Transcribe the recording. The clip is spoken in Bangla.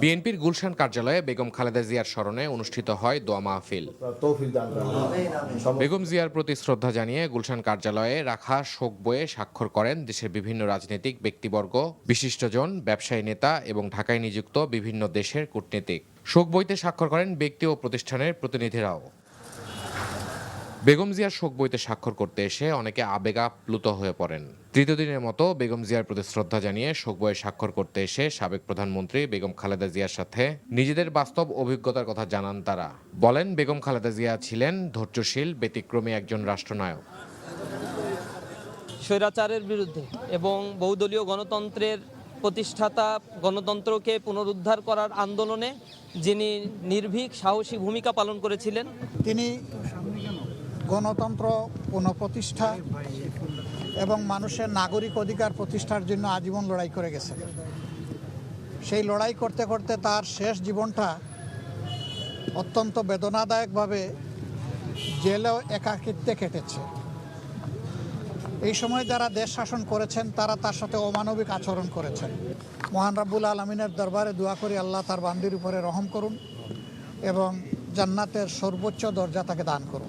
বিএনপির গুলশান কার্যালয়ে বেগম খালেদা জিয়ার স্মরণে অনুষ্ঠিত হয় দোয়া মাহফিল। বেগম জিয়ার প্রতি শ্রদ্ধা জানিয়ে গুলশান কার্যালয়ে রাখা শোক বইয়ে স্বাক্ষর করেন দেশের বিভিন্ন রাজনৈতিক ব্যক্তিবর্গ, বিশিষ্টজন, ব্যবসায়ী নেতা এবং ঢাকায় নিযুক্ত বিভিন্ন দেশের কূটনীতিক। শোক বইতে স্বাক্ষর করেন ব্যক্তি ও প্রতিষ্ঠানের প্রতিনিধিরাও। বেগম জিয়ার শোক বইতে স্বাক্ষর করতে এসে অনেকে আবেগাপ্লুত হয়ে পড়েন। তৃতীয় দিনের মতো বেগম জিয়ার প্রতি শ্রদ্ধা জানিয়ে শোক বইয়ে স্বাক্ষর করতে এসে সাবেক প্রধানমন্ত্রী বেগম খালেদা জিয়ার সাথে নিজেদের বাস্তব অভিজ্ঞতার কথা জানান তারা। বলেন, বেগম খালেদা জিয়া ছিলেন ধৈর্যশীল, ব্যতিক্রমী একজন রাষ্ট্রনায়ক। স্বৈরাচারের বিরুদ্ধে এবং বহুদলীয় গণতন্ত্রের প্রতিষ্ঠাতা, গণতন্ত্রকে পুনরুদ্ধার করার আন্দোলনে যিনি নির্ভীক সাহসী ভূমিকা পালন করেছিলেন। তিনি গণতন্ত্র পুনঃপ্রতিষ্ঠা এবং মানুষের নাগরিক অধিকার প্রতিষ্ঠার জন্য আজীবন লড়াই করে গেছেন। সেই লড়াই করতে করতে তার শেষ জীবনটা অত্যন্ত বেদনাদায়কভাবে জেলেও একাকিত্বে কেটেছে। এই সময় যারা দেশ শাসন করেছেন তারা তার সাথে অমানবিক আচরণ করেছেন। মহান রাব্বুল আলামিনের দরবারে দোয়া করি আল্লাহ তার বান্দির উপরে রহম করুন এবং জান্নাতের সর্বোচ্চ দরজা তাকে দান করুন।